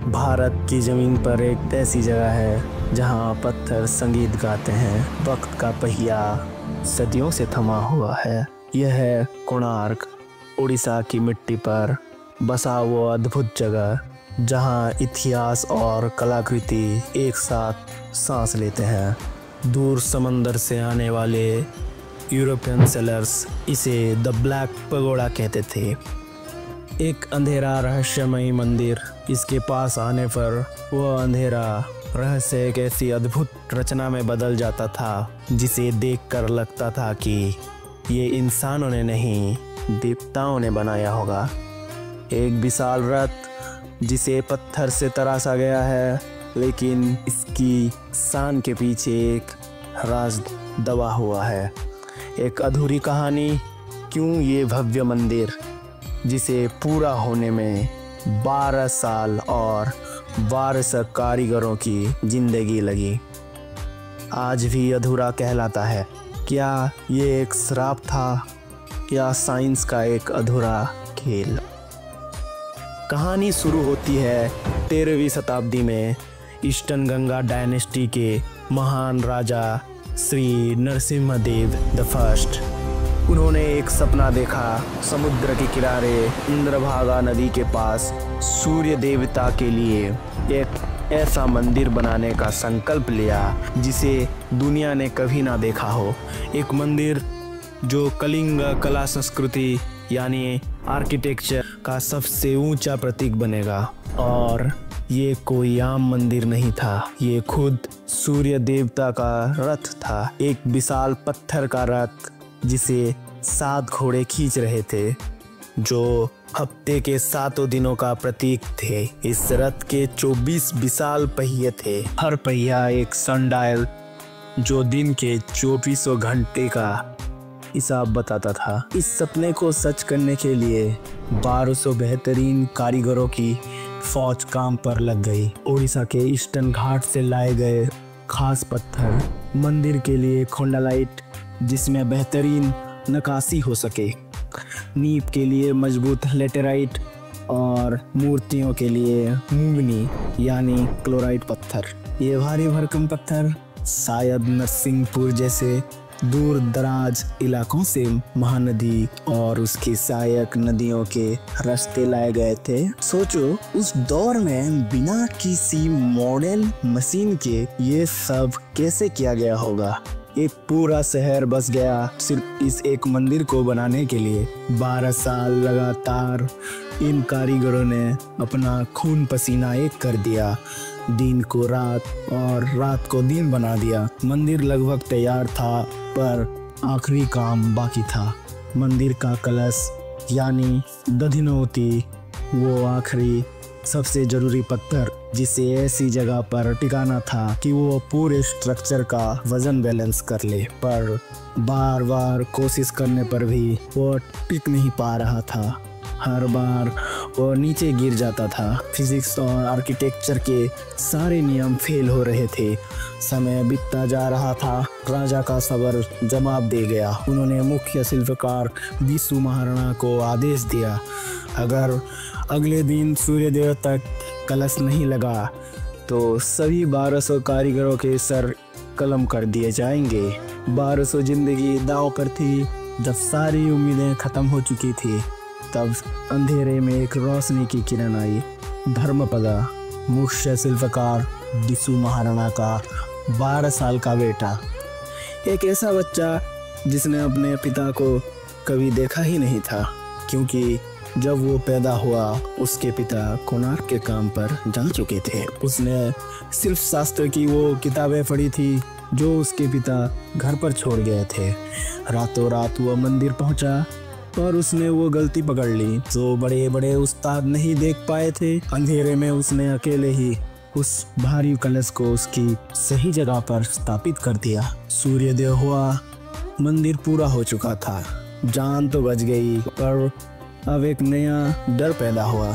भारत की ज़मीन पर एक ऐसी जगह है जहां पत्थर संगीत गाते हैं। वक्त का पहिया सदियों से थमा हुआ है। यह है कोणार्क, उड़ीसा की मिट्टी पर बसा वो अद्भुत जगह जहां इतिहास और कलाकृति एक साथ सांस लेते हैं। दूर समंदर से आने वाले यूरोपियन सेलर्स इसे द ब्लैक पगोड़ा कहते थे। एक अंधेरा रहस्यमयी मंदिर। इसके पास आने पर वह अंधेरा रहस्य एक ऐसी अद्भुत रचना में बदल जाता था जिसे देखकर लगता था कि ये इंसानों ने नहीं, देवताओं ने बनाया होगा। एक विशाल रथ जिसे पत्थर से तराशा गया है, लेकिन इसकी शान के पीछे एक राज दबा हुआ है। एक अधूरी कहानी। क्यों ये भव्य मंदिर जिसे पूरा होने में 12 साल और 12 कारीगरों की जिंदगी लगी, आज भी अधूरा कहलाता है। क्या ये एक श्राप था या साइंस का एक अधूरा खेल? कहानी शुरू होती है 13वीं शताब्दी में ईस्टर्न गंगा डायनेस्टी के महान राजा श्री नरसिम्हदेव द फर्स्ट। उन्होंने एक सपना देखा। समुद्र के किनारे इंद्रभागा नदी के पास सूर्य देवता के लिए एक ऐसा मंदिर बनाने का संकल्प लिया जिसे दुनिया ने कभी ना देखा हो। एक मंदिर जो कलिंग कला संस्कृति यानी आर्किटेक्चर का सबसे ऊंचा प्रतीक बनेगा। और ये कोई आम मंदिर नहीं था, ये खुद सूर्य देवता का रथ था। एक विशाल पत्थर का रथ जिसे 7 घोड़े खींच रहे थे, जो हफ्ते के 7 दिनों का प्रतीक थे। इस रथ के 24 विशाल पहिए थे। हर पहिया एक सनडायल जो दिन के 2400 घंटे का हिसाब बताता था। इस सपने को सच करने के लिए 1200 बेहतरीन कारीगरों की फौज काम पर लग गई। उड़ीसा के ईस्टर्न घाट से लाए गए खास पत्थर, मंदिर के लिए खोंडालाइट जिसमें बेहतरीन नक्काशी हो सके, नींव के लिए मजबूत लेटेराइट और मूर्तियों के लिए मूंगनी यानी क्लोराइट पत्थर। ये भारी भरकम पत्थर शायद नरसिंहपुर जैसे दूर दराज इलाकों से महानदी और उसकी सहायक नदियों के रास्ते लाए गए थे। सोचो, उस दौर में बिना किसी मॉडर्न मशीन के ये सब कैसे किया गया होगा। एक पूरा शहर बस गया सिर्फ इस एक मंदिर को बनाने के लिए। 12 साल लगातार इन कारीगरों ने अपना खून पसीना एक कर दिया। दिन को रात और रात को दिन बना दिया। मंदिर लगभग तैयार था, पर आखिरी काम बाकी था। मंदिर का कलश यानी दधिनोती, वो आखिरी सबसे जरूरी पत्थर जिसे ऐसी जगह पर टिकाना था कि वो पूरे स्ट्रक्चर का वजन बैलेंस कर ले। पर बार बार कोशिश करने पर भी वो टिक नहीं पा रहा था। हर बार वो नीचे गिर जाता था। फिजिक्स और आर्किटेक्चर के सारे नियम फेल हो रहे थे। समय बीतता जा रहा था। राजा का सबर जवाब दे गया। उन्होंने मुख्य शिल्पकार बिसु महाराणा को आदेश दिया, अगर अगले दिन सूर्यदेव तक कलश नहीं लगा तो सभी 1200 कारीगरों के सर कलम कर दिए जाएंगे। 1200 जिंदगी दांव पर थी। जब सारी उम्मीदें खत्म हो चुकी थी, तब अंधेरे में एक रोशनी की किरण आई। धर्मपदा, मुख्य शिल्पकार बिसु महाराणा का 12 साल का बेटा, एक ऐसा बच्चा जिसने अपने पिता को कभी देखा ही नहीं था, क्योंकि जब वो पैदा हुआ उसके पिता कोणार्क के काम पर जा चुके थे। उसने सिर्फ शास्त्र की वो किताबें पढ़ी थी जो उसके पिता घर पर छोड़ गए थे। रातों रात वो मंदिर पहुंचा और उसने वो गलती पकड़ ली जो बड़े बड़े उस्ताद नहीं देख पाए थे। अंधेरे में उसने अकेले ही उस भारी कलश को उसकी सही जगह पर स्थापित कर दिया। सूर्योदय हुआ, मंदिर पूरा हो चुका था। जान तो बच गई, पर अब एक नया डर पैदा हुआ।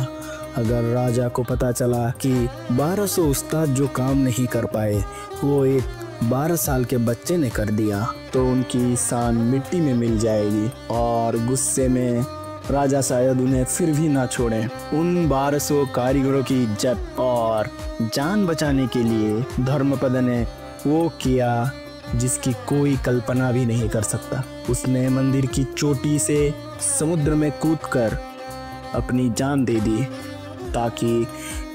अगर राजा को पता चला कि 1200 उस्ताद जो काम नहीं कर पाए वो एक 12 साल के बच्चे ने कर दिया, तो उनकी शान मिट्टी में मिल जाएगी। और गुस्से में राजा शायद उन्हें फिर भी ना छोड़ें। उन 1200 कारीगरों की इज्जत और जान बचाने के लिए धर्मपद ने वो किया जिसकी कोई कल्पना भी नहीं कर सकता। उसने मंदिर की चोटी से समुद्र में कूदकर अपनी जान दे दी ताकि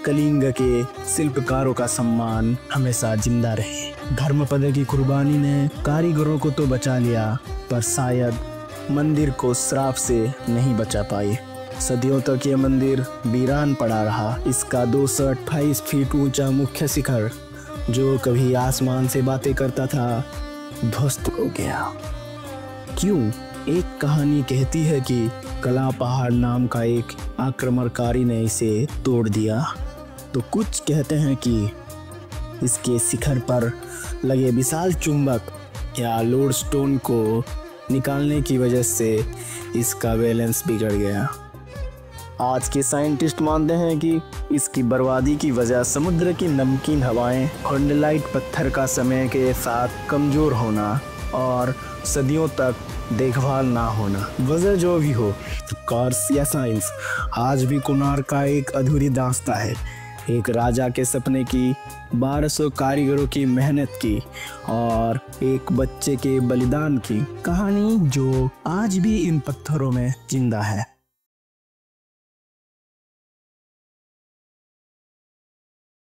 कलिंग के शिल्पकारों का सम्मान हमेशा जिंदा रहे। धर्मपद की कुर्बानी ने कारीगरों को तो बचा लिया, पर शायद मंदिर को श्राप से नहीं बचा पाई। सदियों तक ये मंदिर वीरान पड़ा रहा। इसका 228 फीट ऊंचा मुख्य शिखर, जो कभी आसमान से बातें करता था, ध्वस्त हो गया। क्यों? एक कहानी कहती है कि कला पहाड़ नाम का एक आक्रमणकारी ने इसे तोड़ दिया, तो कुछ कहते हैं कि इसके शिखर पर लगे विशाल चुंबक या लोडस्टोन को निकालने की वजह से इसका बैलेंस बिगड़ गया। आज के साइंटिस्ट मानते हैं कि इसकी बर्बादी की वजह समुद्र की नमकीन हवाएं, खोंडलाइट पत्थर का समय के साथ कमजोर होना और सदियों तक देखभाल ना होना। वजह जो भी हो, कार्स या साइंस आज भी कोणार्क का एक अधूरी दास्तां है। एक राजा के सपने की, 1200 कारीगरों की मेहनत की और एक बच्चे के बलिदान की कहानी जो आज भी इन पत्थरों में जिंदा है।